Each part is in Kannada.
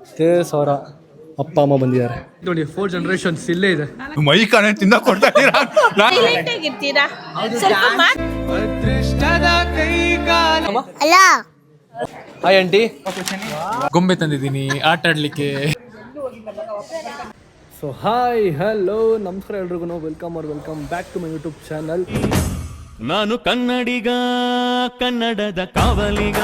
ಸಾವಿರ ಅಪ್ಪ ಅಮ್ಮ ಬಂದಿದ್ದಾರೆ ನೋಡಿ. 4 ಜನರೇಷನ್ಸ್ ಇಲ್ಲೇ ಇದೆ. ಮೈ ಕಾಣೆ ತಿನ್ನ ಕೊಡ್ತಾ ಇದ್ದೀರಾ? Hi aunty. ಗೊಂಬೆ ತಂದಿದ್ದೀನಿ ಆಟ ಆಡ್ಲಿಕ್ಕೆ. ಸೊ ಹಾಯ್ ಹಲೋ ನಮಸ್ಕಾರ ಎಲ್ರಿಗೂ. Welcome back to my YouTube channel. ನಾನು ಕನ್ನಡಿಗ, ಕನ್ನಡದ ಕಾವಲಿಗ.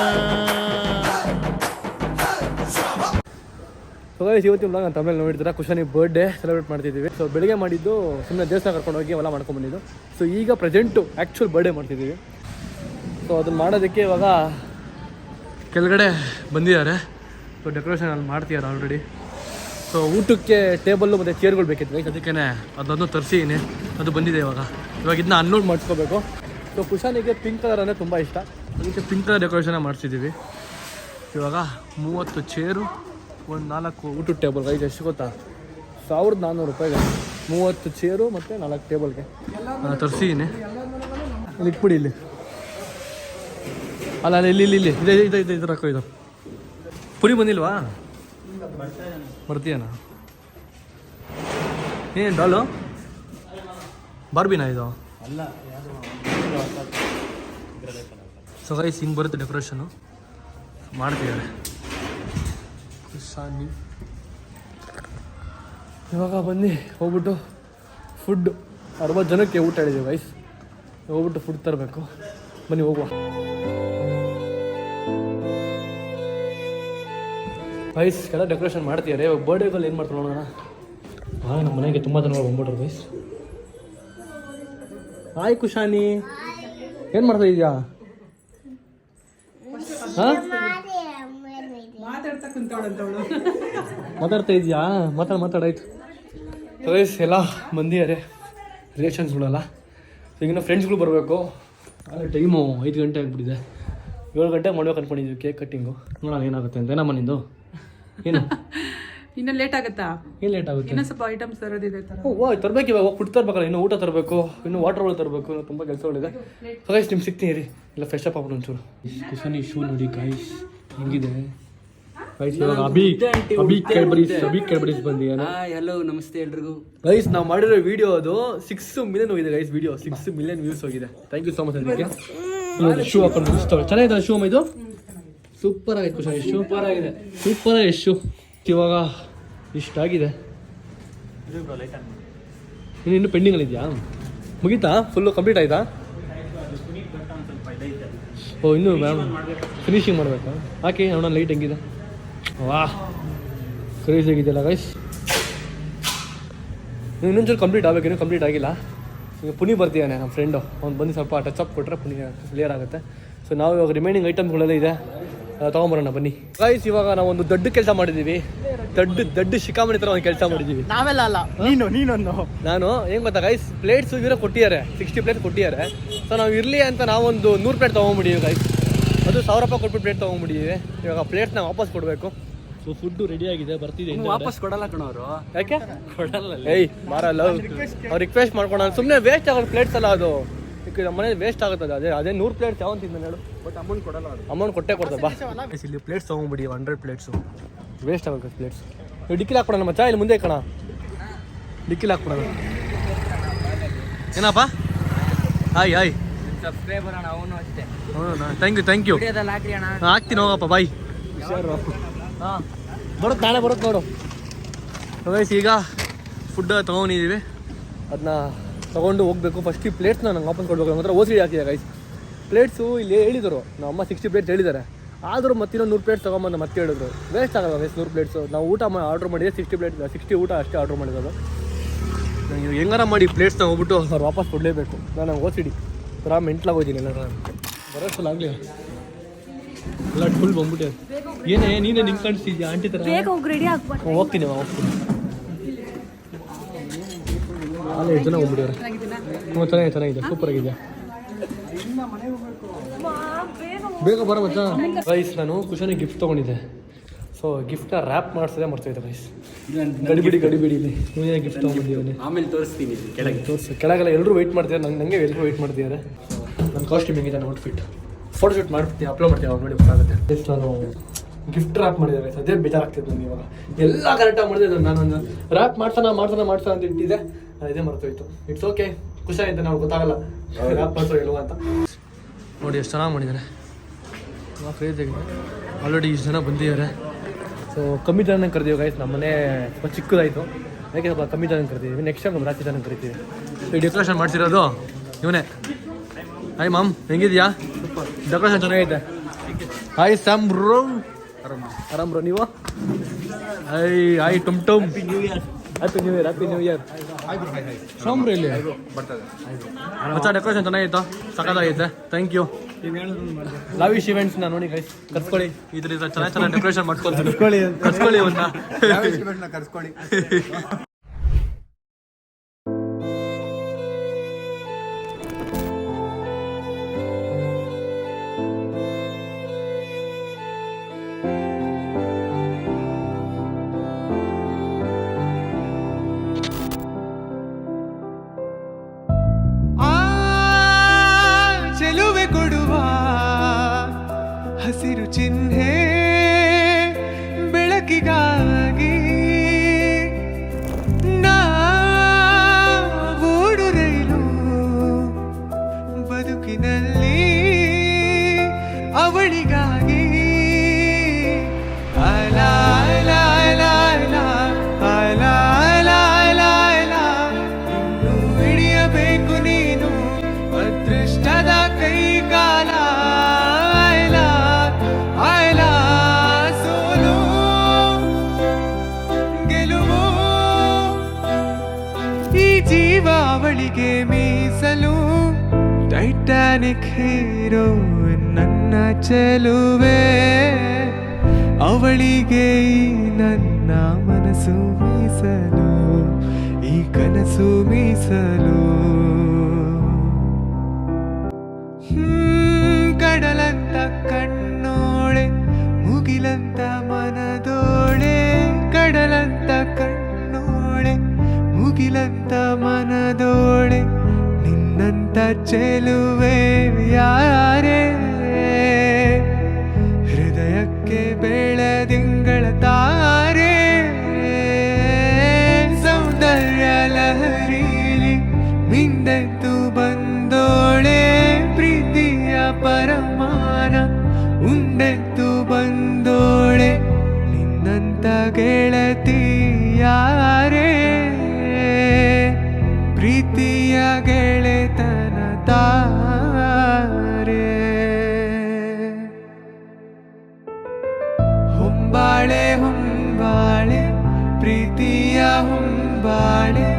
ಸೊ ಗೈಸ್, ಇವತ್ತಿನ ಬ್ಲಾಗ್ ನಾನು ತಮಿಳಲ್ಲಿ ನೋಡಿದ್ರೆ ಕುಶಾನಿ ಬರ್ಡೇ ಸೆಲೆಬ್ರೇಟ್ ಮಾಡ್ತಿದ್ದೀವಿ. ಸೊ ಬೆಳಿಗ್ಗೆ ಮಾಡಿದ್ದು ಸುಮ್ಮನೆ ದೇವಸ್ಥಾನ ಕರ್ಕೊಂಡು ಹೋಗಿ ಎಲ್ಲ ಮಾಡ್ಕೊಂಡ್ಬಂದಿದ್ದು. ಸೊ ಈಗ ಪ್ರೆಸೆಂಟು ಆ್ಯಕ್ಚುಲ್ ಬರ್ಡೇ ಮಾಡ್ತಿದ್ದೀವಿ. ಸೊ ಅದನ್ನು ಮಾಡೋದಕ್ಕೆ ಇವಾಗ ಕೆಳಗಡೆ ಬಂದಿದ್ದಾರೆ. ಸೊ ಡೆಕೋರೇಷನ್ ಅಲ್ಲಿ ಮಾಡ್ತಿದ್ದಾರೆ ಆಲ್ರೆಡಿ. ಸೊ ಊಟಕ್ಕೆ ಟೇಬಲ್ಲು ಮತ್ತು ಚೇರ್ಗಳು ಬೇಕಿತ್ತು ಗೈಸ್, ಅದಕ್ಕೆ ಅದನ್ನು ತರಿಸಿದ್ದೀನಿ. ಅದು ಬಂದಿದೆ ಇವಾಗ ಇದನ್ನ ಅನ್ಲೋಡ್ ಮಾಡಿಸ್ಕೋಬೇಕು. ಸೊ ಕುಶಾನಿಗೆ ಪಿಂಕ್ ಕಲರ್ ಅಂದರೆ ತುಂಬ ಇಷ್ಟ, ಅದಕ್ಕೆ ಪಿಂಕ್ ಕಲರ್ ಡೆಕೋರೇಷನ್ ಮಾಡಿಸಿದ್ದೀವಿ. ಇವಾಗ 30 ಚೇರು, ಒಂದು 4 ಊಟದ ಟೇಬಲ್ ಗೈಸ್. ಎಷ್ಟು ಗೊತ್ತಾ? 1400 ರೂಪಾಯಿಗೆ 30 ಚೇರು ಮತ್ತು 4 ಟೇಬಲ್ಗೆ ತರಿಸಿದ್ದೀನಿ. ಇಲ್ಲಿ ಇಟ್ಬಿಡಿ. ಇಲ್ಲಿ ಅಲ್ಲ ಇಲ್ಲಿ ಇಲ್ಲಿ ಇಲ್ಲಿ ಇದೆ ಇದೆ ಇದೆ ಇದರ ಇದು ಪುರಿ ಬಂದಿಲ್ವಾ? ಬರ್ತೀಯನಾ? ಏನು ಡಾಲು ಬಾರ್ಬಿನಾ ಇದು? ಸೊ ಗೈಸ್, ಹಿಂಗೆ ಬರುತ್ತೆ ಡೆಕೋರೇಷನು ಮಾಡ್ತಿದ್ದಾರೆ ಕುಶಾನಿ. ಇವಾಗ ಬನ್ನಿ ಹೋಗ್ಬಿಟ್ಟು ಫುಡ್ 60 ಜನಕ್ಕೆ ಊಟ ಹೇಳಿದ್ದೀವಿ ಗೈಸ್. ಹೋಗ್ಬಿಟ್ಟು ಫುಡ್ ತರಬೇಕು. ಬನ್ನಿ ಹೋಗುವ ಗೈಸ್. ಎಲ್ಲ ಡೆಕೋರೇಷನ್ ಮಾಡ್ತಿದ್ದಾರೆ. ಇವಾಗ ಬರ್ಡೇಗಳು ಏನು ಮಾಡ್ತಾರೆ ನೋಡೋಣ. ನಮ್ಮ ಮನೆಗೆ ತುಂಬ ಜನ ಬಂದ್ಬಿಟ್ರು ಗೈಸ್. ಹಾಯ್ ಕುಶಾನಿ, ಏನು ಮಾಡ್ತಾ ಇದೆಯಾ? ಹಾಂ, ಮಾತಾಡ್ತಾ ಇದೆಯಾ? ಮಾತಾಡಾಯ್ತು ಗೈಸ್. ಎಲ್ಲ ಬಂದಿದ್ದಾರೆ ರಿಲೇಷನ್ಸ್ಗಳೆಲ್ಲ. ಈಗಿನ ಫ್ರೆಂಡ್ಸ್ಗಳು ಬರಬೇಕು. ಟೈಮು 5 ಗಂಟೆ ಆಗಿಬಿಟ್ಟಿದೆ. 7 ಗಂಟೆಗೆ ಮಾಡ್ಬೇಕು ಅಂದ್ಕೊಂಡಿದ್ವಿ ಕೇಕ್ ಕಟ್ಟಿಂಗು. ನೋಡೋಣ ಏನಾಗುತ್ತೆ ಅಂತ. ಏನಮ್ಮ ನಿಂದು? ಏನು ಇನ್ನು ಲೇಟ್ ಆಗುತ್ತಾ? ಏನು ಲೇಟ್ ಆಗುತ್ತೆ? ಇನ್ನೂ ಸ್ವಲ್ಪ ಐಟಮ್ಸ್ ತರೋದಿದೆ. ತರಬೇಕು. ಇವಾಗ ಫುಡ್ ತರಬೇಕಲ್ಲ, ಇನ್ನು ಊಟ ತರಬೇಕು, ಇನ್ನು ವಾಟರ್ಗಳು ತರಬೇಕು, ಇನ್ನು ತುಂಬ ಕೆಲಸಗಳಿದೆ. ಸೊ ಗೈಸ್, ನಿಮ್ಗೆ ಸಿಗ್ತೀನಿ ರೀ. ಇಲ್ಲ ಫ್ರೆಶ್ ಅಪ್ ಆಗ್ಬಿಟ್ಟು ಒಂಚೂರು. ಕುಶಾನಿ ಶೂ ನೋಡಿ ಗೈಸ್ ಹೆಂಗಿದೆ ಗೈಸ್. ಇವಾಗ ಅಭಿ ಕೆಡ್ಬರೀಸ್ ಬಂದಿದ್ದಾನೆ. ಹಲೋ ನಮಸ್ತೆ ಎಲ್ರಿಗೂ. ಗೈಸ್, ನಾವು ಮಾಡಿರೋ ವಿಡಿಯೋ ಅದು 6 ಮಿಲಿಯನ್ ಹೋಗಿದೆ ಗೈಸ್. ವಿಡಿಯೋ 6 ಮಿಲಿಯನ್ ವ್ಯೂಸ್ ಹೋಗಿದೆ. ಥ್ಯಾಂಕ್ ಯು ಸೊ ಮಚ್ ಅದಕ್ಕೆ. ಶೂ ಹಾಕೊಂಡು ಚೆನ್ನಾಗಿದೆ ಶೂ. ಇದು ಸೂಪರ್ ಆಗಿದೆ ಕುಶಾನಿ. ಸೂಪರ್ ಆಗಿದೆ ಶೂ. ಇವಾಗ ಇಷ್ಟಾಗಿದೆ. ಇನ್ನು ಪೆಂಡಿಂಗಲ್ಲಿ ಇದೆಯಾ? ಮುಗೀತಾ? ಫುಲ್ಲು ಕಂಪ್ಲೀಟ್ ಆಯ್ತಾ? ಓ, ಇನ್ನೂ ಮ್ಯಾಮ್ ಫಿನಿಶಿಂಗ್ ಮಾಡಬೇಕಾ? ಹಾಕಿ ನೋಡೋಣ ಲೈಟ್ ಹೆಂಗಿದೆ. ವಾ, ಕ್ರೇಜ್ ಆಗಿದೆಯಲ್ಲ ಗೈಸ್. ಇನ್ನೊಂಚೂರು ಕಂಪ್ಲೀಟ್ ಆಗಬೇಕು, ಇನ್ನೂ ಕಂಪ್ಲೀಟ್ ಆಗಿಲ್ಲ. ಈಗ ಪುನಿ ಬರ್ತೀಯಾನೆ ನಮ್ಮ ಫ್ರೆಂಡು. ಅವ್ನು ಬಂದು ಸ್ವಲ್ಪ ಟಚ್ ಅಪ್ ಕೊಟ್ಟರೆ ಪುನಿ ಕ್ಲಿಯರ್ ಆಗುತ್ತೆ. ಸೊ ನಾವು ಇವಾಗ ರಿಮೈನಿಂಗ್ ಐಟಮ್ಸ್ಗಳೆಲ್ಲ ಇದೆ, ತೊಗೊಂಬರೋಣ ಬನ್ನಿ ಗೈಸ್. ಇವಾಗ ನಾವು ಒಂದು ದೊಡ್ಡ ಕೆಲಸ ಮಾಡಿದ್ದೀವಿ. ದೊಡ್ಡ ಶಿಖಾಮಣಿ ಥರ ಒಂದು ಕೆಲಸ ಮಾಡಿದ್ದೀವಿ. ನಾವೆಲ್ಲ ಅಲ್ಲ, ನೀನೊಂದು. ನಾನು ಏನು ಗೊತ್ತಾ ಗೈಸ್, ಪ್ಲೇಟ್ಸು ಇವರೇ ಕೊಟ್ಟಿದ್ದಾರೆ. 60 ಪ್ಲೇಟ್ ಕೊಟ್ಟಿದ್ದಾರೆ. ಸೊ ನಾವು ಇರಲಿ ಅಂತ ನಾವೊಂದು 100 ಪ್ಲೇಟ್ ತೊಗೊಂಬಿಟ್ಟಿದ್ದೀವಿ ಗೈಸ್. ಅದು 1000 ರೂಪಾಯಿ ಕೊಟ್ಬಿಟ್ಟು ಪ್ಲೇಟ್ ತೊಗೊಂಬಿಟ್ಟಿದ್ದೀವಿ. ಇವಾಗ ಪ್ಲೇಟ್ನ ವಾಪಸ್ ಕೊಡಬೇಕು. ಸೊ ಫುಡ್ಡು ರೆಡಿ ಆಗಿದೆ, ಬರ್ತಿದೆ. ವಾಪಸ್ ಕೊಡಲ್ಲ ಕಣವರು. ಯಾಕೆ ಕೊಡಲ್ಲ? ಏಯ್ ಮಾರಲ್ಲ, ಅವ್ರು ರಿಕ್ವೆಸ್ಟ್ ಮಾಡ್ಕೊಳ. ಸುಮ್ಮನೆ ವೇಸ್ಟ್ ಆಗೋದು ಪ್ಲೇಟ್ಸ್ ಅಲ್ಲ ಅದು. ಈಗ ನಮ್ಮ ಮನೇಲಿ ವೇಸ್ಟ್ ಆಗುತ್ತದೆ. ಅದೇ 100 ಪ್ಲೇಟ್ಸ್ ಯಾವ ತಿಂದ ಹೇಳು. ಬಟ್ ಅಮೌಂಟ್ ಕೊಡಲ್ಲ ಅವರು. ಅಮೌಂಟ್ ಕೊಟ್ಟೆ ಕೊಡ್ತಾರೆ. ಬಾ ಇಲ್ಲಿ ಪ್ಲೇಟ್ಸ್ ತೊಗೊಂಬಿಡಿ. 100 ಪ್ಲೇಟ್ಸು ವೇಸ್ಟ್ ಆಗುತ್ತೆ ಪ್ಲೇಟ್ಸ್. ನೀವು ಡಿಕ್ಕಿಲಿ ಹಾಕ್ಬಿಡೋಣ ಮಚ್ಚ. ಇಲ್ಲಿ ಮುಂದೆ ಕಣ ಡಿಕ್ಕಿಲಿ ಹಾಕ್ಬಿಡೋಣ. ಏನಪ್ಪ? ಹಾಯ್ ಸಬ್ಸ್ಕ್ರೈಬರ್ ಅಣ್ಣ, ಅವನು ಅಷ್ಟೇ. ಹೌದಾ? Thank you. ಹಾಕ್ರಿ ಅಣ್ಣ. ಹಾಕ್ತೀನಿ ಹೋಗಪ್ಪ, ಬಾಯ್. ಹಾಂ, ಬರುತ್ತೆ ನಾಳೆ ಬರುತ್ತೆ ನೋಡು ಗೈಸ್. ಈಗ ಫುಡ್ ತೊಗೊಂಡಿದ್ದೀವಿ, ಅದನ್ನ ತೊಗೊಂಡು ಹೋಗಬೇಕು. ಫಸ್ಟ್ ಈ ಪ್ಲೇಟ್ಸ್ನ ನಂಗೆ ವಾಪಸ್ ಕೊಡ್ಬೇಕು. ಮಾತ್ರ OCD ಹಾಕಿದೆ ಗೈಸ್. ಪ್ಲೇಟ್ಸು ಇಲ್ಲಿ ಹೇಳಿದರು, ನಮ್ಮ ಅಮ್ಮ 60 ಪ್ಲೇಟ್ಸ್ ಹೇಳಿದ್ದಾರೆ. ಆದರೂ ಮತ್ತಿನ್ನೊಂದು 100 ಪ್ಲೇಟ್ಸ್ ತೊಗೊಂಬಂದು ಮತ್ತೆ ಹೇಳಿದ್ರು. ವೇಸ್ಟ್ ಆಗಲ್ಲ ಗೈಸ್ 100 ಪ್ಲೇಟ್ಸು. ನಾವು ಊಟ ಆರ್ಡ್ರ್ ಮಾಡಿದೆ 60 ಊಟ ಅಷ್ಟೇ ಆರ್ಡ್ರ್ ಮಾಡಿರೋದು. ನೀವು ಹೆಂಗಾರ ಮಾಡಿ ಪ್ಲೇಟ್ಸ್ನ ಹೋಗ್ಬಿಟ್ಟು ಅವ್ರು ವಾಪಸ್ ಕೊಡಲೇಬೇಕು. ನಾನು OCD ಥರ ಮೆಂಟ್ಲಾಗೋದ್ದೀನಿ. ಎಲ್ಲ ಬರೋಷ್ಟಲ್ಲ ಆಗಲಿ ಎಲ್ಲ ಫುಲ್ ಬಂದ್ಬಿಟ್ಟೆ. ನೀನೇ ನಿಂಗೆ ಕಾಣಿಸ್ತಿದ್ಯಾ ಆಂಟಿ ಥರ? ಹೋಗ್ತೀನಿ ಅಲ್ಲೇ 8 ಜನ ಹೋಗ್ಬಿಟ್ಟಿದ್ದಾರೆ. ಚೆನ್ನಾಗಿದೆ, ಸೂಪರ್ ಆಗಿದೆ. ಬೇಗ ಬರೋ ಮಚ್ಚ. ಗೈಸ್, ನಾನು ಕುಶಾನಿ ಗಿಫ್ಟ್ ತೊಗೊಂಡಿದ್ದೆ. ಸೊ ಗಿಫ್ಟ್ನ ರ್ಯಾಪ್ ಮಾಡಿಸೋದೇ ಮರ್ತೋಯ್ತು ಗೈಸ್. ಗಡಿಬಿಡಿ ಇಲ್ಲಿ ನೀನೇ ಗಿಫ್ಟ್ ತೊಗೊಂಡಿದ್ದೀನಿ. ಆಮೇಲೆ ತೋರಿಸ್ತೀನಿ. ಕೆಳಗೆಲ್ಲ ಎಲ್ಲರೂ ವೆಯ್ಟ್ ಮಾಡ್ತಿದ್ದಾರೆ. ನನಗೆ ಎಲ್ಲರೂ ವೆಯ್ಟ್ ಮಾಡ್ತಿದ್ದಾರೆ. ನನ್ನ ಕಾಸ್ಟ್ಯೂಮ್ ಹೆಂಗಿದೆ, ಔಟ್ಫಿಟ್ ಫೋಟೋ ಶೂಟ್ ಮಾಡ್ತೀನಿ, ಅಪ್ಲೋಡ್ ಮಾಡ್ತೀನಿ. ಅವ್ರು ನೋಡಿ ಗೊತ್ತಾಗುತ್ತೆ. ನಾನು ಗಿಫ್ಟ್ ರ್ಯಾಪ್ ಮಾಡಿದ್ದಾರೆ. ಅದೇ ಬೇಜಾರಾಗ್ತಿತ್ತು ನನಗೆ ಇವಾಗ. ಎಲ್ಲ ಕರೆಕ್ಟಾಗಿ ಮಾಡಿದೆ, ನಾನೊಂದು ರ್ಯಾಪ್ ಮಾಡ್ತಾನ ಅಂತ ಇಟ್ಟಿದ್ದೆ, ಇದೇ ಮರ್ತೋಯ್ತು. ಇಟ್ಸ್ ಓಕೆ, ಖುಷಿ ಆಯ್ತು. ನಾವು ಗೊತ್ತಾಗಲ್ಲ ರ್ಯಾಪ್ ಮಾಡ್ಸೋ ಹೇಳುವ ಅಂತ. ನೋಡಿ ಎಷ್ಟು ಚೆನ್ನಾಗಿ ಮಾಡಿದ್ದಾರೆ, ಕ್ರೇಜಿಯಾಗಿದೆ. ಆಲ್ರೆಡಿ ಇಷ್ಟು ಜನ ಬಂದಿದ್ದಾರೆ. ಸೊ ಕಮ್ಮಿ ಜನ ಕರೆದೀವಿ ಗೈಸ್. ನಮ್ಮ ಮನೆ ಸ್ವಲ್ಪ ಚಿಕ್ಕದಾಯಿತು, ಅದಕ್ಕೆ ಸ್ವಲ್ಪ ಕಮ್ಮಿ ಜನ ಕರಿತೀವಿ. ನೆಕ್ಸ್ಟ್ ಟೈಮ್ ಜಾಸ್ತಿ ಜನ ಕರಿತೀವಿ. ಈ ಡೆಕೋರೇಷನ್ ಮಾಡ್ತಿರೋದು ಇವನೇ. ಹಾಯ್ ಮಾಮ್, ಹೆಂಗಿದ್ಯಾ? ಡೆಕೋರೇಷನ್ ಚೆನ್ನಾಗೈತೆ. ಹಾಯ್ ಸ್ಯಾಮ್ ಬ್ರೋ, ಆರಾಮ್ ಬ್ರೋ. ನೀವು? ಹಾಯ್ ಟುಮ್ ಟುಮ್, happy new year. Shyam bro ಇಲ್ಲಿ ಮಚ್ಚ, ಡೆಕೋರೇಷನ್ ಚೆನ್ನಾಗಿತ್ತು, ಸಖತ್ತಾಗೈತೆ. Thank you. ಲಾವಿಶ್ ಇವೆಂಟ್ಸ್ನ ನೋಡಿ ಗೈಸ್, ಕರ್ಸ್ಕೊಳ್ಳಿ. ಇದ್ರಿಂದ ಚೆನ್ನಾಗಿ ಡೆಕೋರೇಷನ್ ಮಾಡ್ಕೊಂಡು ಕರ್ಸ್ಕೊಳ್ಳಿ ಅವನ್ನ. ಚೆಲುವೆ ಕೊಡುವ ಹಸಿರು ಚಿಹ್ನೆ ಬೆಳಕಿಗಾಗಿ ನಾವೋಡು ರೈಲು ಬದುಕಿನಲ್ಲಿ ಅವಳಿಗಾಗಿ. ಹಿಡಿಯಬೇಕು ನೀನು ಅದೃಷ್ಟದ ಕೈಗಾಲ. ಸೋಲು ಗೆಲುವು ಈ ಜೀವ ಅವಳಿಗೆ ಮೀಸಲು. ಟೈಟಾನಿಕ್ ಹೀರೋ ನನ್ನ ಚೆಲುವೆ, ಅವಳಿಗೆ ಈ ನನ್ನ ಮನಸ್ಸು ಮೀಸಲು, ಈ ಕನಸು ಮೀಸಲು. ಕಡಲಂತ ಕಣ್ಣೋಳೆ, ಮುಗಿಲಂತ ಮನದೋಳೆ. ಕಡಲಂತ ಕಣ್ಣೋಳೆ, ಮುಗಿಲಂತ ಮನದೋಳೆ. ನಿನ್ನಂತ ಚೆಲುವೆ ಯಾರೇ, ಹೃದಯಕ್ಕೆ ಬೆಳದಿಂಗಳ ತಾರೆ. ಸೌಂದರ್ಯ ಲಹರೀಲಿ ಮಿಂದೆದ್ದು ಬಂದೋಳೆ, ಪ್ರೀತಿಯ ಪರಮಾನ ಉಂಡೆದ್ದು ಬಂದೋಳೆ. ನಿನ್ನಂತ ಗೆಳತಿ ಯಾರೇ, ಪ್ರೀತಿಯ ಗೆಳೆತನ ತಾರೆ. ಹೊಂಬಾಳೆ ಹೊಂಬಾಳೆ, ಪ್ರೀತಿಯ ಹೊಂಬಾಳೆ.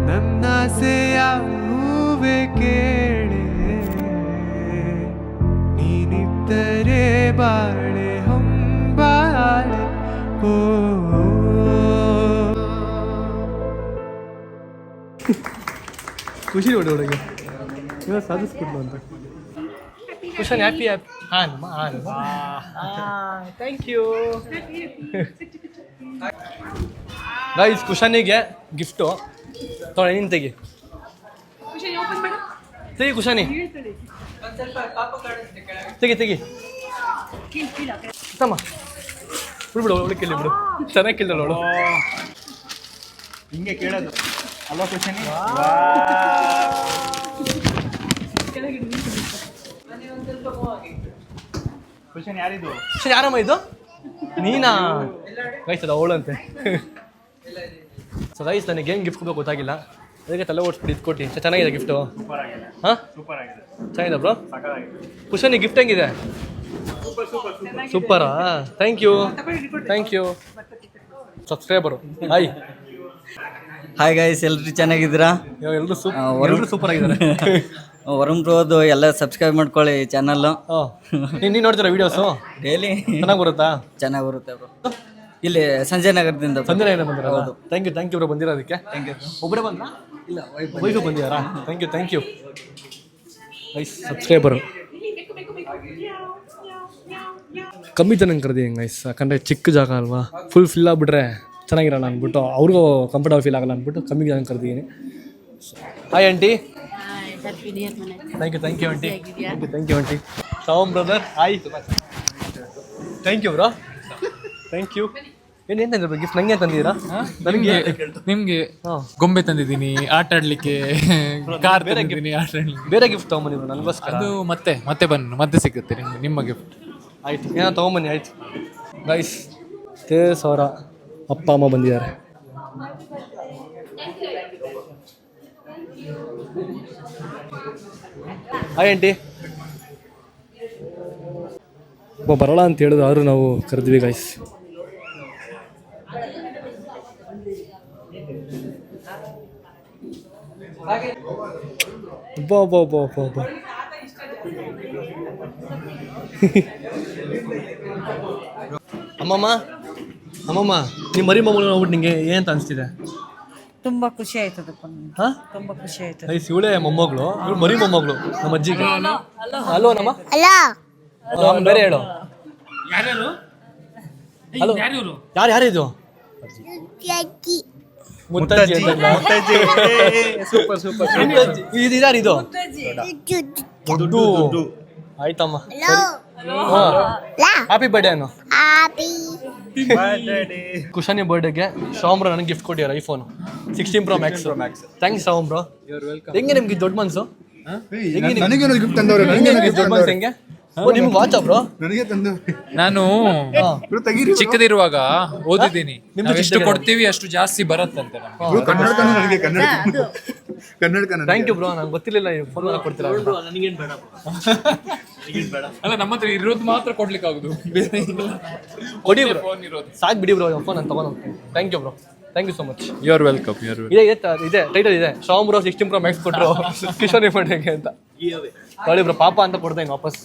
ನನ್ನಾಸೆಯ ಹೂವೆ ಕೇಳೆ, ನೀನಿದ್ದರೆ ಬಾಳೆ ಹೊಂಬಾಳೆ. ಓ ಖುಷಿ ನೋಡಿ ಅವಳಿಗೆ, ಇವಾಗ ಸಾಧಿಸ್ಬಿಟ್ಲು ಅಂತ. ಕುಶನ್ ಹ್ಯಾಪಿ ಹಾಂ ಥ್ಯಾಂಕ್ ಯು ಗೈಸ್. ಕುಶನಿಗೆ ಗಿಫ್ಟು ತೊಳೆ, ನೀನು ತೆಗಿ ಕುಶನಿ, ತೆಗಿ ತಮ್ಮ ಬಿಡ್ಬಿಡು, ಅವಳು ಕೇಳಿ ಬಿಡು, ಚೆನ್ನಾಗಿ ಕೇಳಿದಳು ಅವಳು. ಹಿಂಗೆ ಕೇಳೋದು ಅಲ್ವಾ ಖುಷನಿ? ಖುಷನ್ ಯಾರಿದು? ಖುಷನ್ ಯಾರಮ್ಮ ಇದು? ನೀನಾ? ಗೈಸ್ ಅದು ಅವಳಂತೆ. ಸೊ ಗೈಸ್ ನನಗೆ ಏನು ಗಿಫ್ಟ್ ಕೊಡಬೇಕು ಗೊತ್ತಾಗಿಲ್ಲ, ಅದಕ್ಕೆ ತಲೆ ಓಡಿಸ್ಬಿಟ್ಟು ಇದು ಕೊಟ್ಟು. ಚೆನ್ನಾಗಿದೆ ಗಿಫ್ಟು? ಹಾಂ ಚೆನ್ನಾಗಿದೆ ಬ್ರೋ. ಖುಷನಿ ಗಿಫ್ಟ್ ಹೆಂಗಿದೆ? ಸೂಪರಾ, ಥ್ಯಾಂಕ್ ಯು. ಸಬ್ಸ್ಕ್ರೈಬರು ಹಾಯ್ ಹಾಯ್ ಗೈಸ್, ಎಲ್ರು ಚೆನ್ನಾಗಿದ್ದೀರಾ? ಎಲ್ಲರೂ ಸೂಪರ್ ಆಗಿದ್ದಾರೆ. ವರುಣ್ ಬ್ರೋದು ಎಲ್ಲ ಸಬ್ಸ್ಕ್ರೈಬ್ ಮಾಡ್ಕೊಳ್ಳಿ ಚಾನಲ್ಲು. ನೀನು ನೋಡ್ತೀರಾ ವೀಡಿಯೋಸು? ಡೈಲಿ ಚೆನ್ನಾಗಿ ಬರುತ್ತಾ? ಚೆನ್ನಾಗಿ ಬರುತ್ತೆ ಬ್ರೋ. ಇಲ್ಲಿ ಸಂಜಯ್ ನಗರದಿಂದ. ಸಂಜಯ್ ನಗರ ಬಂದಿರ? ಹೌದು. ಥ್ಯಾಂಕ್ ಯು ಬ್ರೋ ಬಂದಿರೋದಕ್ಕೆ. ಒಬ್ಬರೇ ಬಂದ್ರಾ? ಇಲ್ಲ, ವೈಫು ಬಂದಿದ್ದಾರಾ? Thank you guys. ಸಬ್ಸ್ಕ್ರೈಬರು ಕಮ್ಮಿ ಜನ ಕರೆದಿ ಹೆಂಗೆ ಗೈಸ್, ಯಾಕಂದರೆ ಚಿಕ್ಕ ಜಾಗ ಅಲ್ವಾ, ಫಿಲ್ ಆಗಿಬಿಟ್ರೆ ಚೆನ್ನಾಗಿರೋಣ ಅಂದ್ಬಿಟ್ಟು, ಅವ್ರಿಗೂ ಕಂಫರ್ಟಬಲ್ ಫೀಲ್ ಆಗಲ್ಲ ಅಂದ್ಬಿಟ್ಟು ಕಮ್ಮಿ ಜನ ಕರೆದಿದ್ದೀನಿ. Hi aunty. Thank you aunty. Shyam brother hi. Thank you bro. Thank you. ಏನೇನು ತಂದಿರ ಗಿಫ್ಟ್ ನಂಗೆ ತಂದಿದ್ದೀರಾ? ನನಗೆ ನಿಮ್ಗೆ ಗೊಂಬೆ ತಂದಿದ್ದೀನಿ ಆಟ ಆಡ್ಲಿಕ್ಕೆ, ಕಾರ್ ತಂದಿದ್ದೀನಿ ಆಟ ಆಡ್ಲಿಕ್ಕೆ. ಬೇರೆ ಗಿಫ್ಟ್ ತೊಗೊಂಬಂದಿದ್ರು ನನಗೋಸ್ಕರ. ಅದು ಮತ್ತೆ ಸಿಗುತ್ತೆ ನಿಮ್ಮ ಗಿಫ್ಟ್. ಆಯ್ತು, ಏನೋ ತೊಗೊಂಬನ್ನಿ. ಆಯ್ತು ಗೈಸ್, 30,000 ಅಪ್ಪ ಅಮ್ಮ ಬಂದಿದ್ದಾರೆ. Hi aunty. ಬರೋಣ ಅಂತ ಹೇಳಿದ್ರು, ಆದರೂ ನಾವು ಕರೆದ್ವಿ ಗೈಸ್. ಅಮ್ಮಮ್ಮ ನಿಮ್ಮ ಮರಿ ಮೊಮ್ಮಗಳು ನೋಡ್ಬಿಟ್ಟು ನಿಂಗೆ ಏನಂತ ಅನಿಸ್ತಿದೆ? ತುಂಬಾ ಖುಷಿ ಆಯ್ತದಪ್ಪ ನನಗೆ. ಹಾಂ, ತುಂಬಾ ಖುಷಿ ಆಯ್ತು. ಗೈಸ್, ಇವಳೇ ಮೊಮ್ಮಗಳು, ಇವಳು ಮರಿ ಮೊಮ್ಮಗಳು ನಮ್ಮ ಅಜ್ಜಿಗೆ. ಹಲೋ ನಮ್ಮ ಬೇರೆ ಹೇಳು. ಹಲೋ, ಯಾರಿದು? ಮುತ್ತಜ್ಜಿ. Super super. ಇದು ಯಾರಿದು? ದುಡ್ಡು. ಆಯ್ತಮ್ಮ, ಹ್ಯಾಪಿ ಬರ್ಡೇ ಅನ್ನು. ಕುಶಾನಿ ಬರ್ಡೇಗೆ ಶ್ರಾಮ್ ಬ್ರೋ ನನಗೆ ಗಿಫ್ಟ್ ಕೊಟ್ಟಿದ್ದಾರೆ ಐಫೋನ್ 16 Pro Max. ಥ್ಯಾಂಕ್ಸ್ ಶ್ರಾಮ್ ಬ್ರೋ. ಹೆಂಗೆ ನಿಮ್ಗೆ ದೊಡ್ಡ ಮನ್ಸು? ದೊಡ್ಡ ಮನ್ಸು ಹೆಂಗೆ? ನಿಮ್ಗೆ ವಾಚ್ ಬ್ರೋ? ನಾನು ಚಿಕ್ಕದಿರುವಾಗ ಓದಿದ್ದೀನಿ, ನಾವು ಎಷ್ಟು ಕೊಡ್ತೀವಿ ಅಷ್ಟು ಜಾಸ್ತಿ ಬರುತ್ತಂತೆ. ಥ್ಯಾಂಕ್ ಯು ಬ್ರೋ, ನಂಗೆ ಗೊತ್ತಿರಲಿಲ್ಲ ಫೋನ್ ಕೊಡ್ತೀರಾ. ಅಲ್ಲ, ನಮ್ಮ ಹತ್ರ ಇರೋದು ಮಾತ್ರ ಕೊಡ್ಲಿಕ್ಕೆ ಆಗುದು, ಕೊಡಿ ಬ್ರೋ, ಸಾಕು ಬಿಡಿ ಬ್ರೋ, ಫೋನ್ ನಾನು ತಗೊಂಡು ಹೋಗ್ತೀನಿ. Thank you bro, thank you so much. You are welcome. ಇದೆ ಟೈಟಲ್ ಇದೆ, ಶ್ರಾಮ್ ಬ್ರೋ 16 Pro Max ಕೊಟ್ಟರು ಕಿಶೋರ್ ಬರ್ಡೇಗೆ ಅಂತ. ನೋಡಿ ಬ್ರೋ, ಪಾಪ ಅಂತ ಕೊಡ್ತೇನೆ ವಾಪಸ್.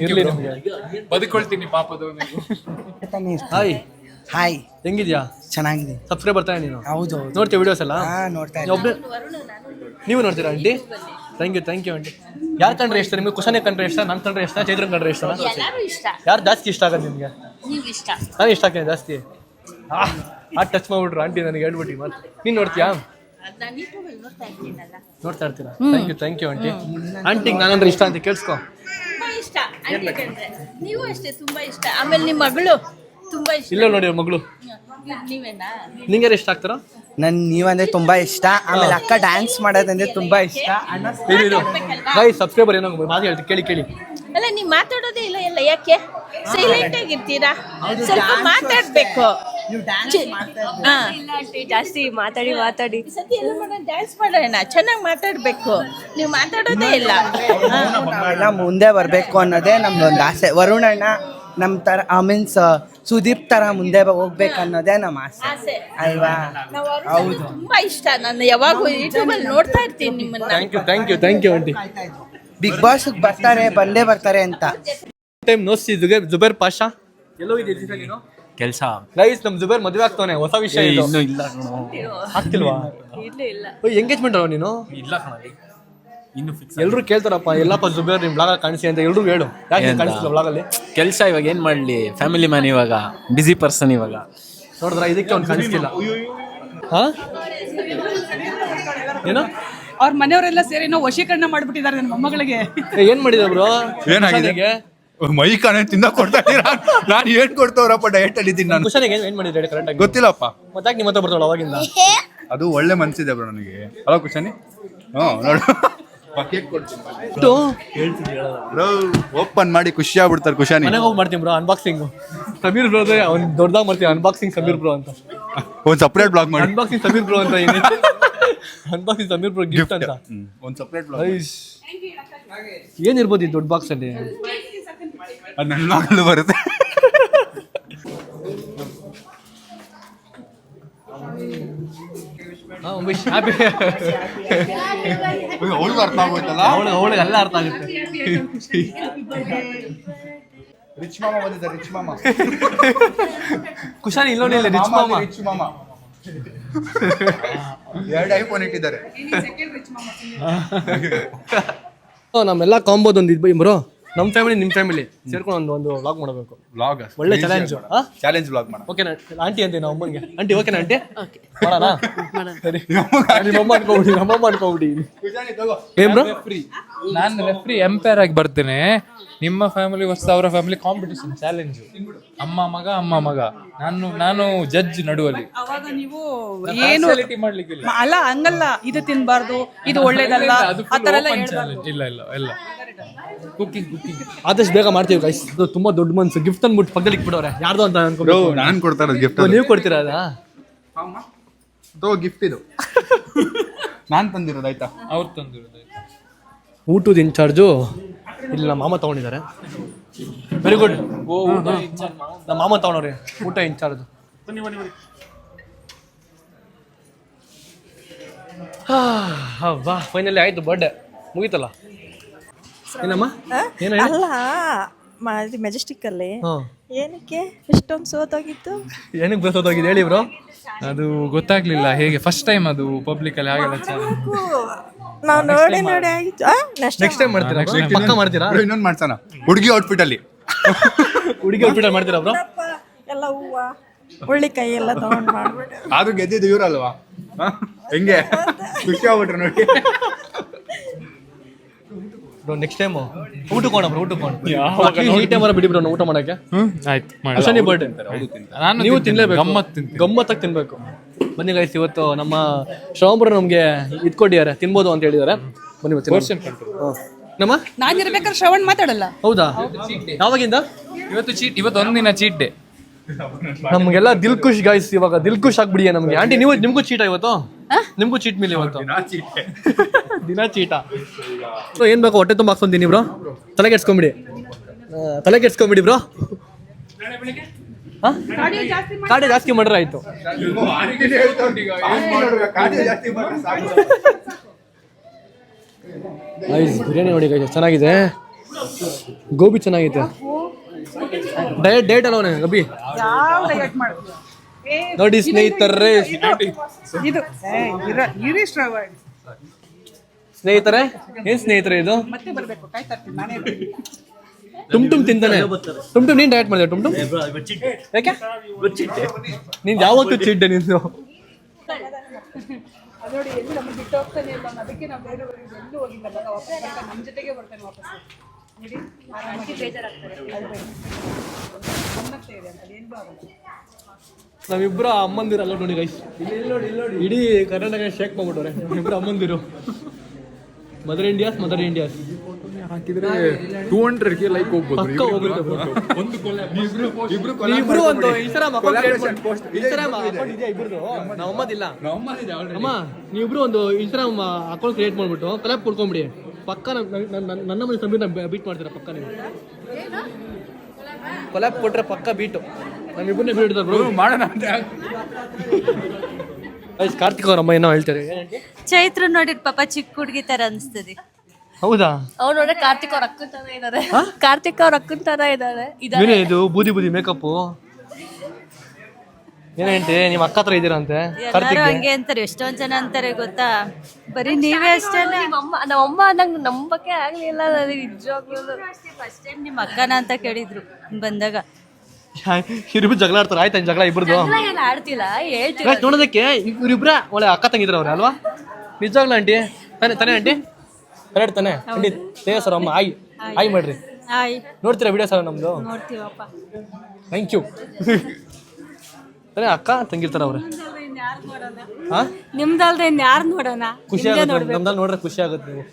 ಇರ್ಲಿ ನಿಮಗೆ, ಬದುಕೊಳ್ತೀನಿ ಪಾಪದ. ಹಾಯ್ ಹಾಯ್, ಹೆಂಗಿದ್ಯಾ? ಚೆನ್ನಾಗಿದೆ. ಸಬ್ಸ್ಕ್ರೈಬ್ ಬರ್ತಾನೆ ನೀನು? ಹೌದು, ನೋಡ್ತೀಯ ವಿಡಿಯೋಸ್ ಎಲ್ಲ? ನೋಡ್ತಾ ಒಬ್ಬನೇ ನೀವು ನೋಡ್ತೀರಾ ಆಂಟಿ? Thank you aunty. ಯಾರು ಕಂಡ್ರೆ ಇಷ್ಟ ನಿಮಗೆ? ಕುಶಾನೆ ಕಂಡ್ರೆ ಇಷ್ಟ, ನಾನು ಕಂಡ್ರೆ ಇಷ್ಟ, ಚೈತ್ರನ್ ಕಂಡ್ರೆ ಇಷ್ಟ? ಯಾರು ಜಾಸ್ತಿ ಇಷ್ಟ ಆಗೋದು ನಿಮಗೆ? ನಾನು ಇಷ್ಟ ಆಗ್ತೇನೆ ಜಾಸ್ತಿ. ಟಚ್ ಮಾಡ್ಬಿಟ್ರು ಆಂಟಿ ನನಗೆ, ಹೇಳ್ಬಿಟ್ಟು ಮತ್ತೆ. ನೀನು ನೋಡ್ತೀಯಾ? ನೋಡ್ತಾ ಇರ್ತೀರಾ? Thank you aunty. ಆಂಟಿಗೆ ನಾನಂದ್ರೆ ಇಷ್ಟ ಅಂತ ಕೇಳಿಸ್ಕೊ. ಇಷ್ಟ ನೀವು ಅಷ್ಟೇ, ತುಂಬಾ ಇಷ್ಟ. ಆಮೇಲೆ ನಿಮ್ಮ ಮಗಳು ತುಂಬಾ ಇಷ್ಟ. ಇಲ್ಲ ನೋಡಿ ಮಗಳು. ನೀವೇನಾ? ನಿಂಗೆ ಇಷ್ಟ ಆಗ್ತಾರ? ನೀವಂದ್ರೆ ತುಂಬಾ ಇಷ್ಟ. ಆಮೇಲೆ ಅಕ್ಕ ಡ್ಯಾನ್ಸ್ ಮಾಡೋದಂದ್ರೆ ತುಂಬಾ ಇಷ್ಟ. ಸಬ್ಸ್ಕ್ರೈಬರ್ ಏನೋ ಮಾತು ಹೇಳ್ತೀವಿ, ಕೇಳಿ. ಅಲ್ಲ, ನೀವು ಮಾತಾಡೋದೇ ಇಲ್ಲ ಎಲ್ಲ, ಯಾಕೆ ಸೈಲೆಂಟ್ ಆಗಿರ್ತೀರಾ? ಸ್ವಲ್ಪ ಮಾತಾಡ್ಬೇಕು. ಜಾಸ್ತಿ ಮಾತಾಡಿ ಸತಿ ಎಲ್ಲ ಮಾಡೋಣ, ಡ್ಯಾನ್ಸ್ ಮಾಡೋಣ, ಚೆನ್ನಾಗಿ ಮಾತಾಡ್ಬೇಕು. ನೀವು ಮಾತಾಡೋದೇ ಇಲ್ಲ. ಎಲ್ಲ ಮುಂದೆ ಬರ್ಬೇಕು ಅನ್ನೋದೇ ನಮ್ದೊಂದು ಆಸೆ. ವರುಣ್ ಅಣ್ಣ ನಮ್ಮ ತರ ಮೀನ್ಸ್ ಸುದೀಪ್ ತರ ಮುಂದೆ ಹೋಗ್ಬೇಕು ಅನ್ನೋದೇ ನಮ್ಮ ಆಸೆ ಅಲ್ವಾ? ಹೌದು, ತುಂಬಾ ಇಷ್ಟ. ನಾನು ಯಾವಾಗೂ ಯೂಟ್ಯೂಬ್ ಅಲ್ಲಿ ನೋಡ್ತಾ ಇರ್ತೀನಿ ನಿಮ್ಮನ್ನ. Thank you aunty. Bigg Boss ಬಂದೇ ಬರ್ತಾರೆ ಅಂತ. ಟೈಮ್ ನೋಡ್ಸಿ ಜುಬೇರ್ ಪಾಷಾ ಎಲ್ಲೋ ಇದೆ ಕೆಲಸ. ಗೈಸ್, ನಮ್ ಜುಬೇರ್ ಮದುವೆ ಆಗ್ತಾನೆ, ಹೊಸ ವಿಷಯ ಇದು. ಇನ್ನೂ ಇಲ್ಲ, ಆಗ್ತಿಲ್ವಾ? ಎಂಗೇಜ್ಮೆಂಟ್ ಅಲ್ವಾ ನೀನು? ಇಲ್ಲ ಇನ್ನು ಫಿಕ್ಸ್. ಎಲ್ರು ಕೇಳ್ತಾರಪ್ಪ, ಎಲ್ಲಪ್ಪ ಜುಬೇರ್ ನಿಮ್ ಬ್ಲಾಗ್ ಕಾಣಿಸಿ ಅಂತ. ಎಲ್ರು ಹೇಳು, ಯಾಕೆ ಕಾಣಿಸ್ತಿಲ್ಲ ಬ್ಲಾಗ್ ಅಲ್ಲಿ? ಕೆಲಸ ಇವಾಗ ಏನ್ ಮಾಡ್ಲಿ, ಫ್ಯಾಮಿಲಿ ಮ್ಯಾನ್, ಇವಾಗ ಬಿಸಿ ಪರ್ಸನ್. ಇವಾಗ ನೋಡಿದ್ರ, ಇದಕ್ಕೆ ಅವ್ನು ಕಾಣಿಸ್ತಿಲ್ಲ. ಹಾ, ಏನು? ಅವ್ರ ಮನೆಯವರೆಲ್ಲ ಸೇರಿ ನಾವು ವಶೀಕರಣ ಮಾಡ್ಬಿಟ್ಟಿದ್ದಾರೆ ನನ್ನ ಮೊಮ್ಮಗಳಿಗೆ. ಏನ್ ಮಾಡಿದ ಬ್ರೋ? ಏನಾಗಿದೆ? ಮೈ ಕಾಣೆ ತಿನ್ನ ಕೊಡ್ತಾ ಇದ್ದೀರಾ? ನಾನು ಏನ್ ಕೊಡ್ತವ್ರಪ್ಪ, ಡಯಟ್ ಅಲ್ಲಿ ಇದ್ದೀನಿ ನಾನು. ಕುಶನಿಗೆ ಏನ್ ಮಾಡಿದ್ರೆ ಕರೆಕ್ಟ್ ಆಗಿ ಗೊತ್ತಿಲ್ಲಪ್ಪ. ಮತ್ತೆ ನಿಮ್ಮ ಹತ್ರ ಬರ್ತಾವಳ ಅವಾಗಿಂದ? ಅದು ಒಳ್ಳೆ ಮನ್ಸಿದೆ ಬ್ರೋ ನನಗೆ. ಅಲ್ಲ ಕುಶನಿ, ನೋಡು ಕೇಕ್ ಕೊಡ್ತೀನಿ ಓಪನ್ ಮಾಡಿ ಖುಷಿ ಆಗ್ಬಿಡ್ತಾರೆ ಕುಶಾನಿ. ಮನೆಗೆ ಹೋಗಿ ಮಾಡ್ತೀನಿ ಬ್ರೋ ಅನ್ಬಾಕ್ಸಿಂಗ್. ಸಮೀರ್ ಬ್ರೋ ಅವ್ನು ದೊಡ್ಡದಾಗ ಮಾಡ್ತೀವಿ ಅನ್ಬಾಕ್ಸಿಂಗ್ ಸಮೀರ್ ಬ್ರೋ ಅಂತ. ಒಂದು ಸಪ್ರೇಟ್ ಬ್ಲಾಗ್ ಮಾಡಿ ಅನ್ಬಾಕ್ಸಿಂಗ್ ಸಮೀರ್ ಬ್ರೋ ಅಂತ. ಅನ್ಬಾಕ್ಸಿಂಗ್ ಸಮೀರ್ ಬ್ರೋ ಗಿಫ್ಟ್ ಅಂತ ಒಂದು ಸಪ್ರೇಟ್ ಬ್ಲಾಗ್. ಏನಿರ್ಬೋದು ಈ ದೊಡ್ಡ ಬಾಕ್ಸ್ ಅಲ್ಲಿ? ಅದು ನನ್ನ ಮಗಳು ಬರುತ್ತೆ. ಅವಳಿಗೆ ಅರ್ಥ ಆಗೋಯ್ತಲ್ಲ, ಅವಳಿಗೆ ಎಲ್ಲ ಅರ್ಥ ಆಗುತ್ತೆ. ರಿಚ್ ಮಾಮ ಬಂದಿದ್ದಾರೆ, ರಿಚ್ ಮಾಮ. ಕುಶಾನಿ ಇಲ್ಲೋನೇ ಇಲ್ಲ, ರಿಚ್ ಮಾಮ. ರಿಚ್ ಮಾಮ 2 ಐಫೋನ್ ಇಟ್ಟಿದ್ದಾರೆ. ನಮ್ಮೆಲ್ಲ ಕಾಂಬೋದೊಂದು ಇದು ಬ್ರೋ. ನಮ್ಮ ಫ್ಯಾಮಿಲಿ ನಿಮ್ಮ ಫ್ಯಾಮಿಲಿ ಸೇರ್ಕೊಂಡು ಒಂದು ವ್ಲಾಗ್ ಮಾಡಬೇಕು. ವ್ಲಾಗ್ ಒಳ್ಳೆ ಚಾಲೆಂಜ್. ಚಾಲೆಂಜ್ ವ್ಲಾಗ್ ಮಾಡೋಣ. ಓಕೆನಾ ಆಂಟಿ ಅಂತ ನಾವು ಅಮ್ಮನಿಗೆ? ಆಂಟಿ ಓಕೆನಾ ಆಂಟಿ? ಮಾಡೋಣ. ಸರಿ, ನಿಮ್ಮಮ್ಮ ಅನ್ಕೋಬಿಡಿ, ನಮ್ಮಮ್ಮ ಅನ್ಕೋಬಿಡಿ. ಏನ್ ಬ್ರೋ? ನಾನು ರೆಫ್ರಿ ಎಂಪೈರ್ ಆಗಿ ಬರ್ತೇನೆ, ನಿಮ್ಮ ಫ್ಯಾಮಿಲಿ ವರ್ಸಸ್ ಅವರ ಫ್ಯಾಮಿಲಿ ಕಾಂಪಿಟೇಷನ್ ಚಾಲೆಂಜ್. ಅಮ್ಮ ಮಗ ನಾನು ಜಡ್ಜ್ ನಡುವಲ್ಲಿ ಅವಾಗ ನೀವು ಏನು ಮಾಡ್ಲಿಕ್ಕೆ ಅಲ್ಲ ಹಂಗಲ್ಲ, ಇದು ತಿನ್ಬಾರ್ದು, ಇದು ಒಳ್ಳೇದಲ್ಲ, ಆ ಥರ ಎಲ್ಲ ಚಾಲೆಂಜ್. ಇಲ್ಲ ಕುಕಿಂಗ್ ಆದಷ್ಟು ಬೇಗ ಮಾಡ್ತೀವಿ ಗೈಸ್. ಅದು ತುಂಬಾ ದೊಡ್ಡ ಮನ್ಸು. ಗಿಫ್ಟ್ ಅಂದ್ಬಿಟ್ಟು ಪಕ್ಕದಲ್ಲಿ ಇಟ್ಬಿಡೋರೆ ಯಾರ್ದು ಅಂತ ಅನ್ಕೊಂಡು. ನಾನು ಕೊಡ್ತಾ ಇರೋದು ಗಿಫ್ಟ್. ನೀವು ಕೊಡ್ತೀರಾ ಅದ ಗಿಫ್ಟ್ ಇದು ನಾನು ತಂದಿರೋದು ಆಯ್ತಾ. ಅವ್ರು ತಂದಿರೋದು. ಊಟದ ಇನ್ಚಾರ್ಜು ಇಲ್ಲಿ ನಮ್ಮ ಮಾಮ ತಗೊಂಡಿದ್ದಾರೆ. Very good. ನಮ್ಮ ಮಾಮ ತಗೊಂಡ್ರಿ ಊಟ ಇನ್ಚಾರ್ಜ್. ವಾ ಫೈನಲಿ ಆಯ್ತು ಬರ್ಡೇ ಮುಗೀತಲ್ಲ. ಏನಮ್ಮ ಏನ ಅಲ್ಲ ಮೆಜೆಸ್ಟಿಕ್ ಅಲ್ಲಿ ಏನಕ್ಕೆ ಇಷ್ಟೊಂದು ಸೋತೋಗಿತ್ತು? ಏನಕ್ಕೆ ಬೇಸೋದೋಗಿದೆ ಹೇಳಿ ಬ್ರೋ. ಅದು ಗೊತ್ತಾಗ್ಲಿಲ್ಲ ಹೇಗೆ ಫಸ್ಟ್ ಟೈಮ್ ಅದು ಪಬ್ಲಿಕ್ ಅಲ್ಲಿ ಹಾಗೆಲ್ಲ ಚಾಲೆಂಜ್. ನಾವು ನೋಡಿ ಆಗಿತ್ತು. ನೆಕ್ಸ್ಟ್ ಟೈಮ್ ಮಾಡ್ತೀರಾ? ಪಕ್ಕ ಮಾಡ್ತೀರಾ? ಇನ್ನೊಂದು ಮಾಡ್ಸೋಣ ಹುಡುಗಿ ಔಟ್ಫಿಟ್ ಅಲ್ಲಿ. ಹುಡುಗಿ ಔಟ್ಫಿಟ್ ಮಾಡ್ತೀರಾ ಬ್ರೋ? ಎಲ್ಲ ಹೂವ ಹುಳ್ಳಿಕಾಯಿ ಎಲ್ಲ ತಗೊಂಡ್ ಮಾಡ್ಬಿಟ್ಟು ಅದು ಗೆದ್ದಿದ್ದು ಇವ್ರಲ್ವಾ? ಹೆಂಗೆ ಖುಷಿ ಆಗ್ಬಿಟ್ರೆ ನೋಡಿ. ಬ್ರೋ ನೆಕ್ಸ್ಟ್ ಟೈಮ್ ಊಟಕ್ಕೋಣ ಬ್ರೋ. ಈ ಟೈಮ್ ಬಿಡಿ ಬ್ರೋ ಊಟ ಮಾಡಕ್ಕೆ. ಆಯ್ತು ಅಶನಿ ಬರ್ಡೇ ನೀವು ತಿನ್ಲೇಬೇಕು. ಗಮ್ಮತ್ತಾಗಿ ತಿನ್ಬೇಕು. ಬನ್ನಿ ಗೈಸ್, ಇವತ್ತು ನಮ್ಮ ಶ್ರವಣ್ ನಮ್ಗೆ ಇದ್ಕೊಟ್ಟಿದ್ದಾರೆ, ತಿನ್ಬೋದು ಅಂತ ಹೇಳಿದ್ದಾರೆ. ಬನ್ನಿ ನಮ್ಮ ನಾನು ಇರ್ಬೇಕಾದ್ರೆ ಶ್ರವಣ್ ಮಾತಾಡಲ್ಲ. ಹೌದಾ? ಯಾವಾಗಿಂದ? ಇವತ್ತು ಒಂದಿನ ಚೀಟ್ ಡೇ. ನಮ್ಗೆಲ್ಲ ದಿಲ್ ಖುಷ್ ಗೈಸ್. ಇವಾಗ ದಿಲ್ ಖುಷ್ ಆಗ್ಬಿಡಿಯ ನಮ್ಗೆ. ಆಂಟಿ ನೀವು ನಿಮ್ಗೂ ಚೀಟ ಇವತ್ತು? ನಿಮ್ಗೂ ಚೀಟ್ ಮೀಲ್ ಇವತ್ತು? ದಿನ ಚೀಟ. ಸೊ ಏನ್ ಬೇಕು ಹೊಟ್ಟೆ ತುಂಬ ಹಾಕ್ಸ್ಕೊಂತೀನಿ ಬ್ರೋ. ತಲೆ ಕೆಡ್ಸ್ಕೊಂಬಿಡಿ ಬ್ರೋ. ಕಾಡೆ ಜಾಸ್ತಿ ಮಾಡ್ರೆ ಆಯ್ತು. ಬಿರಿಯಾನಿ ನೋಡಿ ಗೈಸ್ ಚೆನ್ನಾಗಿದೆ. ಗೋಬಿ ಚೆನ್ನಾಗಿದೆ. ಡಯಟ್ ಅಲ್ಲ ಗಬಿ ನೋಡಿ ಸ್ನೇಹಿತರೆ. ಸ್ನೇಹಿತರೆ ಏನ್ ಸ್ನೇಹಿತರೆ ಇದು? ಮತ್ತೆ ಬರ್ಬೇಕು, ಕಾಯ್ತಾ ಇರ್ತೀನಿ ನಾನೇ. ಟುಮ್ ತಿಂತಾನೆ. ಟುಮ್ ನೀನ್ ಡಯಟ್ ಮಾಡಿದೆ? ಟುಮ್ ಯಾಕೆ? ನೀನ್ ಯಾವತ್ತೂ ಚಿಡ್ಡೆ ನಿಂದು. ನೋಡಿ ಎಲ್ಲಿ ನಮ್ಗೆ ಬಿಟ್ಟು ಹೋಗ್ತಾನೆ ಇಲ್ಲ, ಅದಕ್ಕೆ ನಾವು ಬೇರೆ ಎಲ್ಲೂ ಹೋಗಿಲ್ಲ. ನಮ್ಮ ಜೊತೆಗೆ ಬರ್ತಾನೆ ವಾಪಸ್. ನಾವಿಬ್ರು ಅಮ್ಮಂದಿರಲ್ಲ ನೋಡಿ ಗೈಸ್. ಇಡೀ ಕರ್ನಾಟಕ ಶೇಕ್ ಮಾಡ್ಬಿಟ್ಟವ್ರೆ ಇಬ್ರು ಅಮ್ಮಂದಿರು. ಮದರ್ ಇಂಡಿಯಾಸ್ ಹಾಕಿದ್ರೆ 200K ಲೈಕ್ ಹೋಗ್ಬೋದು. ಇಬ್ರು ಒಂದು ಇನ್ಸ್ಟಾಗ್ರಾಮ್ ಅಕೌಂಟ್ ಇದೆಯಾ ಇಬ್ರದ್ದು? ನಮ್ಮದಿಲ್ಲ. ಅಮ್ಮ ನೀವಿಬ್ರು ಒಂದು ಇನ್ಸ್ಟಾಗ್ರಾಮ್ ಅಕೌಂಟ್ ಕ್ರಿಯೇಟ್ ಮಾಡ್ಬಿಟ್ಟು ಕಲೆಕ್ಟ್ ಕೊಡ್ಕೊಂಬಿಡಿ. ಪಕ್ಕ ನನ್ನ ಮನೆ ಸಂಬೀರ್ ಬೀಟ್ ಮಾಡ್ತೀರಾ ಪಕ್ಕ. ನೀವು ಕೊಲಾಬ್ ಕೊಟ್ರೆ ಪಕ್ಕ ಬೀಟು. ನಮ್ಮಿಬ್ಬರನ್ನೇ ಬೀಟ್ ಮಾಡೋಣ. ಕಾರ್ತಿಕ್ ಅವ್ರಮ್ಮ ಏನೋ ಹೇಳ್ತಾರೆ. ಚೈತ್ರ ನೋಡಿರ್ ಪಾಪ ಚಿಕ್ಕ ಹುಡುಗಿ ತರ ಅನ್ಸ್ತದೆ. ಹೌದಾ? ಅವ್ರು ನೋಡ್ರೆ ಕಾರ್ತಿಕ್ ಅವ್ರ ಅಕ್ಕನ ತರ ಇದಾರೆ. ಕಾರ್ತಿಕ್ ಅವ್ರ ಅಕ್ಕನ ತರ ಇದಾರೆ. ಏನೇ ಇದು ಬೂದಿ ಮೇಕಪ್? ಏನೇಂಟಿ ನಿಮ್ಮ ಅಕ್ಕ ಹತ್ರ ಇದೀರಂತೆ? ಎಲ್ಲರೂ ಹಂಗೆ ಅಂತಾರೆ, ಎಷ್ಟೊಂದ್ ಜನ ಅಂತಾರೆ ಗೊತ್ತಾ. ಬರೀ ನೀವೇ ಅಷ್ಟೇ. ನಮ್ಮಮ್ಮ ನಂಗೆ ನಂಬಕ್ಕೆ ಆಗ್ಲಿಲ್ಲ. ನಿಜವಾಗ್ಲೂ ಫಸ್ಟ್ ಟೈಮ್ ನಿಮ್ಮ ಅಕ್ಕನ ಅಂತ ಕೇಳಿದ್ರು ಬಂದಾಗ. ಇವ್ರಿಬ್ರು ಜಗಳ ಆಡ್ತಾರೆ. ಆಯ್ತಾ ಜಗಳ ಇಬ್ರದ್ದು? ಆಡ್ತಿಲ್ಲ, ಹೇಳ್ತೀವಿ. ನೋಡೋದಕ್ಕೆ ಇವ್ರಿಬ್ರ ಒಳ್ಳೆ ಅಕ್ಕ ತಂಗಿದ್ರ ಅವ್ರೆ ಅಲ್ವಾ? ನಿಜವಾಗ್ಲೂ ಆಂಟಿ ತಾನೇ ಆಂಟಿ? ಕರೆಕ್ಟ್ ತಾನೆ ಆಂಟಿ? ಸರ್ ಅಮ್ಮ ಆಯ್ ಮಾಡ್ರಿ. ನೋಡ್ತೀರಾ ವಿಡಿಯೋ ಸರ್ ನಮ್ದು? ನೋಡ್ತೀವಪ್ಪ. Thank you. ತಾನೇ ಅಕ್ಕ ತಂಗಿರ್ತಾರ ಅವ್ರೆ. ನಿಮ್ದಲ್ದೆ ಯಾರು ನೋಡೋಣ? ಖುಷಿ ಆಗುತ್ತೆ ನಮ್ದಲ್ಲಿ ನೋಡ್ರೆ ಖುಷಿ ಆಗುತ್ತೆ. ನೀವು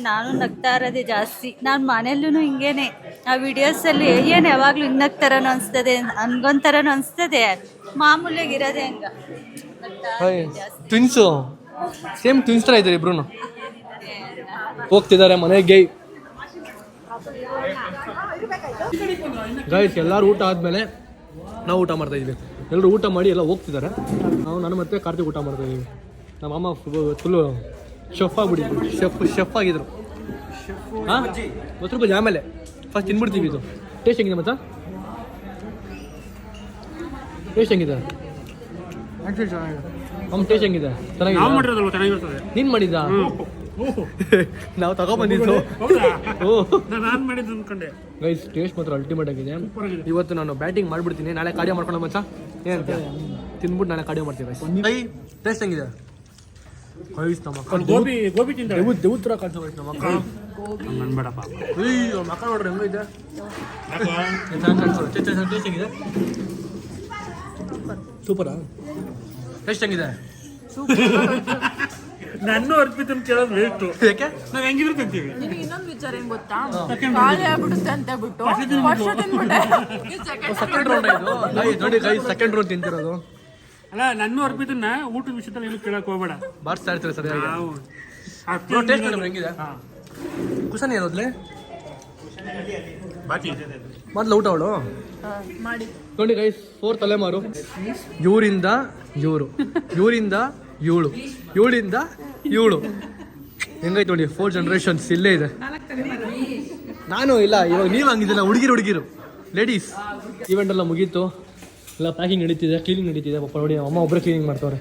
ನಾನು ನಗ್ತಾ ಇರೋದೇ ಜಾಸ್ತಿ. ನಾನು ಮನೆಯಲ್ಲೂ ಹಿಂಗೇನೆ. ಆ ವಿಡಿಯೋಸಲ್ಲಿ ಏನು ಯಾವಾಗಲೂ ನಗ್ತಾರನೂ ಅನಿಸ್ತದೆ, ಅನ್ಕೊಂತಾರನೂ ಅನಿಸ್ತದೆ. ಮಾಮೂಲಿಯಾಗಿರೋದೆ ಹಂಗ. ಟ್ವಿನ್ಸು ಸೇಮ್ ಟ್ವಿನ್ಸ್ ಥರ ಇದ್ದಾರೆ ಇಬ್ರು. ಹೋಗ್ತಿದ್ದಾರೆ ಮನೆಗೆ. ಗೈಸ್ ಎಲ್ಲರೂ ಊಟ ಆದಮೇಲೆ ನಾವು ಊಟ ಮಾಡ್ತಾ ಇದ್ವಿ. ಎಲ್ಲರೂ ಊಟ ಮಾಡಿ ಎಲ್ಲ ಹೋಗ್ತಿದ್ದಾರೆ. ನಾನು ಮತ್ತೆ ಕಾರ್ತಿಕ್ ಊಟ ಮಾಡ್ತಾ ಇದ್ದೀವಿ. ನಮ್ಮ ಅಮ್ಮ ಫುಲ್ಲು ಶೆಫ್ ಆಗ್ಬಿಟ್ಟಿದ್ರು. ಶೆಫ್ ಆಗಿದ್ರು. ಹಾಂ ಮೊಸರು ಬಜ್ಜಿ ಆಮೇಲೆ ಫಸ್ಟ್ ತಿನ್ಬಿಡ್ತೀವಿ. ಇದು ಟೇಸ್ಟ್ ಹೆಂಗಿದೆ ಮತ್ತ? ಟೇಸ್ಟ್ ಹೆಂಗಿದೆ? ನಮ್ಮ ಟೇಸ್ಟ್ ಹೆಂಗಿದೆ? ಚೆನ್ನಾಗಿದೆ. ನೀನು ಮಾಡಿದ್ದ? ನಾವು ತಗೊಬಂದಿದ್ದು. ಗೈಸ್ ಟೇಸ್ಟ್ ಮಾತ್ರ ಅಲ್ಟಿಮೇಟ್ ಆಗಿದೆ. ಇವತ್ತು ನಾನು ಬ್ಯಾಟಿಂಗ್ ಮಾಡ್ಬಿಡ್ತೀನಿ, ನಾಳೆ ಕಾರ್ಡಿಯೋ ಮಾಡ್ಕೊಂಡು ಮಚ್ಚ. ಏನಂತ ತಿನ್ಬಿಟ್ಟು ನಾಳೆ ಕಾರ್ಡಿಯೋ ಮಾಡ್ತೀವಿ. ಟೇಸ್ಟ್ ಹೆಂಗಿದೆ? ಗೈಸ್ ನಮ್ಮ ಅಕ್ಕ ಗೋಬಿ ಗೋಬಿ ತಿಂತಾರೆ ದೇವ್ ಥರ ಕಾಣ್ತಾ ಗೈಸ್ ನಮ್ಮ ಅಕ್ಕ ಅನ್ಬೇಡಪ್ಪ ಅಯ್ಯೋ ಮಕ್ಕ ನೋಡ್ರಿ ಹೆಂಗೈತೆ ಟೇಸ್ಟ್ ಹೆಂಗಿದೆ ಸೂಪರಾ ಟೇಸ್ಟ್ ಹೆಂಗಿದೆ ನನ್ನ ಅರ್ಪಿತನ್ ಕೇಳೋದು ವೇಸ್ಟ್ ಯಾಕೆ ನಾವು ಹೆಂಗಿದ್ರು ತಿಂತೀವಿ. ಇನ್ನೊಂದು ವಿಚಾರ ಏನ್ ಗೊತ್ತಾ, ಖಾಲಿ ಆಗ್ಬಿಡುತ್ತೆ ಅಂತ ಬಿಟ್ಟು ಸೆಕೆಂಡ್ ರೌಂಡ್ ಇದು ನೋಡಿ ಗೈಸ್ ಸೆಕೆಂಡ್ ರೌಂಡ್ ತಿಂತಿರೋದು. ಅಲ್ಲ ನನ್ನ ಅರ್ಪಿತನ್ನ ಊಟದ ವಿಷಯದಲ್ಲಿ ಏನು ಕೇಳಕ್ ಹೋಗ್ಬೇಡ, ಬಾರಿಸ್ತಾ ಇರ್ತೀವಿ ಸರಿಯಾಗಿ. ಟೇಸ್ಟ್ ಹೆಂಗಿದೆ ಕುಶನ್ ಏನೋದ್ಲೆ ಮೊದಲು ಊಟ ಅವಳು ನೋಡಿ ಗೈಸ್ 4 ತಲೆಮಾರು ಇವರಿಂದ ಇವರಿಂದ ಇವಳು ಇವಳಿಂದ ಇವಳು ಹೆಂಗೈತೆ ನೋಡಿ 4 ಜನರೇಷನ್ಸ್ ಇಲ್ಲೇ ಇದೆ. ನಾನು ಇಲ್ಲ ಇವಾಗ ನೀವು ಹಂಗಿದ್ದಿಲ್ಲ ಹುಡುಗಿರು ಲೇಡೀಸ್. ಈವೆಂಟ್ ಎಲ್ಲ ಮುಗೀತು, ಎಲ್ಲ ಪ್ಯಾಕಿಂಗ್ ನಡೀತಿದೆ, ಕ್ಲೀನಿಂಗ್ ನಡೀತಿದೆ. ಪಾಪ ನೋಡಿ ಅಮ್ಮ ಒಬ್ಬರೇ ಕ್ಲೀನಿಂಗ್ ಮಾಡ್ತವ್ರೆ.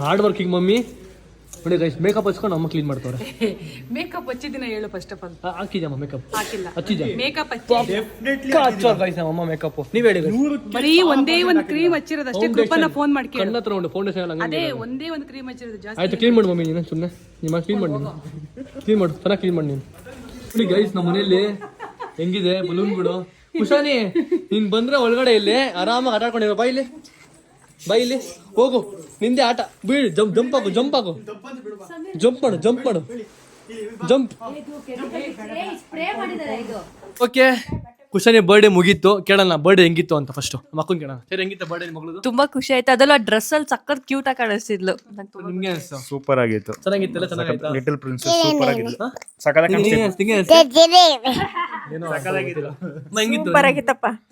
ಹಾರ್ಡ್ ವರ್ಕಿಂಗ್ ಮಮ್ಮಿ ನೋಡಿ ಗೈಸ್. ಮೇಕಪ್ ಹಚ್ಕೊಂಡು ಅಮ್ಮ ಕ್ಲೀನ್ ಮಾಡ್ತವ್ರೆ. ಮೇಕಪ್ ಹಚ್ಚಿದಿನ ಹೇಳು ಫಸ್ಟ್ ಆಫ್ ಆಲ್. ಹಾಕಿದ್ಯಮ್ಮ ಮೇಕಪ್? ಹಾಕಿಲ್ಲ. ಹಚ್ಚಿದ್ಯಾ? ಮೇಕಪ್ ಹಚ್ಚೋರ್ ಗೈಸ್ ನಮ್ಮ ಅಮ್ಮ ಮೇಕಪ್. ನೀವ್ ಹೇಳಿ ಬರೀ ಒಂದೇ ಒಂದು ಕ್ರೀಮ್ ಹಚ್ಚಿರೋದು ಅಷ್ಟೇ. ಕೃಪನ ಫೋನ್ ಮಾಡಿ ಕೇಳು. ಕಣ್ಣ ಹತ್ರ ಒಂದು ಫೌಂಡೇಶನ್ ಅದೇ ಒಂದೇ ಒಂದು ಕ್ರೀಮ್ ಹಚ್ಚಿರೋದು ಜಾಸ್ತಿ. ಆಯ್ತು ಕ್ಲೀನ್ ಮಾಡಿ ಮಮ್ಮಿ, ನೀನು ಸುಮ್ಮನೆ ನಿಮ್ಮ ಕ್ಲೀನ್ ಮಾಡಿ, ನೀನು ಕ್ಲೀನ್ ಮಾಡು, ಚೆನ್ನಾಗಿ ಕ್ಲೀನ್ ಮಾಡಿ ನೀನು. ನೋಡಿ ಗೈಸ್ ನಮ್ಮ ಮನೆಯಲ್ಲಿ ಹೆಂಗಿದೆ ಬಲೂನ್ಗಳು. ಕುಶಾನಿ ನೀನ್ ಬಂದ್ರೆ ಒಳಗಡೆ ಇಲ್ಲಿ ಆರಾಮಾಗಿ ಆಟ ಆಡ್ಕೊಂಡಿರೋ. ಬಾ ಇಲ್ಲಿ ಹೋಗು, ನಿಂದೆ ಆಟ. ಬೀಳ್ ಜಂಪ್ ಹಾಕು ಜಂಪ್ ಮಾಡು. ಓಕೆ ಕುಶಾನಿ ಬರ್ಡೇ ಮುಗೀತು. ಕೇಳೋಣ ಬರ್ಡೇ ಹೆಂಗಿತ್ತು ಅಂತ ಫಸ್ಟ್. ನಮ್ಮ ಅಕ್ಕನ ಕೇಳೋಣ. ಸರಿ ಹೆಂಗಿತ್ತು ಬರ್ಡೇ ಮಗಳದು? ತುಂಬಾ ಖುಷಿ ಆಯ್ತು. ಅದೆಲ್ಲ ಡ್ರೆಸ್ ಅಲ್ಲಿ ಸಕ್ಕತ್ ಕ್ಯೂಟ್ ಆಗಿ ಕಾಣಿಸ್ತಿದ್ಲು. ನಿಮ್ಗೆ ಅನಿಸ್ತು? ಸೂಪರ್ ಆಗಿತ್ತು. ಚೆನ್ನಾಗಿತ್ತಲ್ಲ? ಚೆನ್ನಾಗಿತ್ತು. ಲಿಟಲ್ ಪ್ರಿನ್ಸೆಸ್ ಸೂಪರ್ ಆಗಿತ್ತು.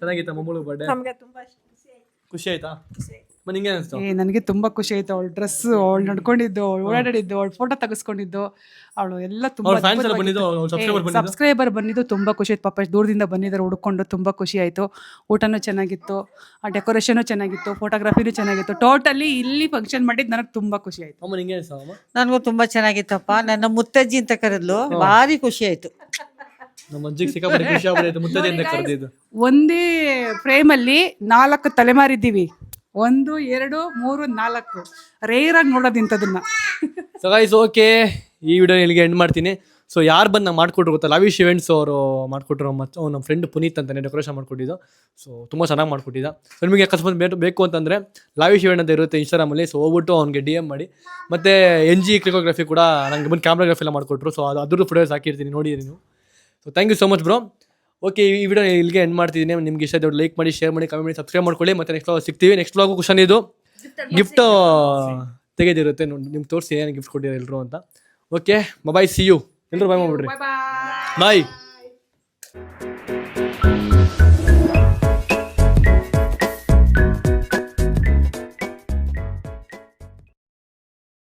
ಚೆನ್ನಾಗಿತ್ತ ಮಮ್ಮಳು ಬರ್ಡೇ? ಖುಷಿ ಆಯ್ತಾ? ನಿಂಗೆ ಅನಿಸ್ತು? ನನಗೆ ತುಂಬಾ ಖುಷಿ ಆಯ್ತು. ಅವಳು ಡ್ರೆಸ್, ಅವಳು ನಡ್ಕೊಂಡಿದ್ದು, ಅವಳು ಓಡಾಡಿದ್ದು, ಅವಳು ಫೋಟೋ ತೆಗೆಸ್ಕೊಂಡಿದ್ದು, ಅವಳು ಎಲ್ಲ ತುಂಬಾ ಸಬ್ಸ್ಕ್ರೈಬರ್ ಬಂದಿದ್ದು ತುಂಬಾ ಖುಷಿ ಆಯ್ತು. ಪಾಪ ದೂರದಿಂದ ಬಂದಿದ್ದಾರೆ ಹುಡ್ಕೊಂಡು, ತುಂಬಾ ಖುಷಿ ಆಯ್ತು. ಊಟನೂ ಚೆನ್ನಾಗಿತ್ತು, ಆ ಡೆಕೋರೇಷನ್ ಚೆನ್ನಾಗಿತ್ತು, ಫೋಟೋಗ್ರಫಿನೂ ಚೆನ್ನಾಗಿತ್ತು. ಟೋಟಲಿ ಇಲ್ಲಿ ಫಂಕ್ಷನ್ ಮಾಡಿದ್ದು ನನಗೆ ತುಂಬಾ ಖುಷಿ ಆಯ್ತು. ಅಮ್ಮ ನಿಂಗೆ ಅನಿಸ್ತು? ನನಗೂ ತುಂಬಾ ಚೆನ್ನಾಗಿತ್ತಪ್ಪ. ನನ್ನ ಮುತ್ತಜ್ಜಿ ಅಂತ ಕರೆದ್ಲು, ಭಾರಿ ಖುಷಿ ಆಯ್ತು. ನಮ್ಮ ಅಜ್ಜಿಗೆ ಸಿಕ್ಕಾಪಟ್ಟೆ ಖುಷಿ ಆಗ್ಬಿಟ್ಟು ಮುತ್ತಜ್ಜಿ ಅಂತ ಕರೆದಿದ್ದು. ಒಂದೇ ಫ್ರೇಮ್ ಅಲ್ಲಿ 4 ತಲೆಮಾರಿದ್ದೀವಿ. 1, 2, 3, 4 ರೇರ್ ಆಗಿ ನೋಡೋದು ಇಂಥದನ್ನ. ಸೊ ಗೈಸ್ ಓಕೆ, ಈ ವಿಡಿಯೋ ಇಲ್ಲಿಗೆ ಎಂಡ್ ಮಾಡ್ತೀನಿ. ಸೊ ಯಾರು ಬಂದು ನಾವು ಮಾಡಿಕೊಟ್ರು ಗೊತ್ತಾ, ಲಾವಿಶ್ ಇವೆಂಟ್ಸ್ ಅವರು ಮಾಡಿಕೊಟ್ರು. ಮತ್ತು ನಮ್ಮ ಫ್ರೆಂಡ್ ಪುನೀತ್ ಅಂತಾನೆ ಡೆಕೋರೇಷನ್ ಮಾಡಿಕೊಟ್ಟಿದ್ದು. ಸೊ ತುಂಬ ಚೆನ್ನಾಗಿ ಮಾಡಿಕೊಟ್ಟಿದ್ದ. ಸೊ ನಿಮಗೆ ಅಕಸ್ಮಾತ್ ಬೇಕು ಅಂತಂದರೆ ಲಾವಿಶ್ ಇವೆಂಟ್ ಅಂತ ಇರುತ್ತೆ ಇನ್ಸ್ಟಾಗ್ರಾಮಲ್ಲಿ. ಸೊ ಹೋಗ್ಬಿಟ್ಟು ಅವ್ನಿಗೆ DM ಮಾಡಿ. ಮತ್ತು NG ಕ್ಲಿಕೋಗ್ರಫಿ ಕೂಡ ನನಗೆ ಬಂದು ಕ್ಯಾಮ್ರಾಗ್ರಫಿ ಎಲ್ಲ ಮಾಡಿಕೊಟ್ರು. ಸೊ ಅದ್ರದ್ದು ಫೋಟೋಸ್ ಹಾಕಿರ್ತೀನಿ, ನೋಡಿ ನೀವು. So thank you so much bro. Okay, ಈ ವಿಡಿಯೋ ಇಲ್ಲಿಗೆ ಎಂಡ್ ಮಾಡ್ತಿದ್ದೀನಿ. ನಿಮ್ಗೆ ಇಷ್ಟ ಇದ್ದರೆ ಲೈಕ್ ಮಾಡಿ, ಶೇರ್ ಮಾಡಿ, ಕಮೆಂಟ್ ಮಾಡಿ, ಸಬ್ಸ್ಕ್ರೈಬ್ ಮಾಡ್ಕೊಳ್ಳಿ. ಮತ್ತು ನೆಕ್ಸ್ಟ್ ವ್ಲಾಗ್ ಸಿಗ್ತೀವಿ. ನೆಕ್ಸ್ಟ್ ವ್ಲಾಗು ಕುಶಾನಿದು ಗಿಫ್ಟ್ ತೆಗೆದಿರುತ್ತೆ. ನಿಮ್ಗೆ ತೋರಿಸಿ ಏನು ಗಿಫ್ಟ್ ಕೊಟ್ಟಿದ್ದಾರೆ ಎಲ್ಲರೂ ಅಂತ. Okay bye, see you. ಎಲ್ಲರೂ ಬಾಯ್ ಮಾಡ್ಬಿಡ್ರಿ. ಬಾಯ್.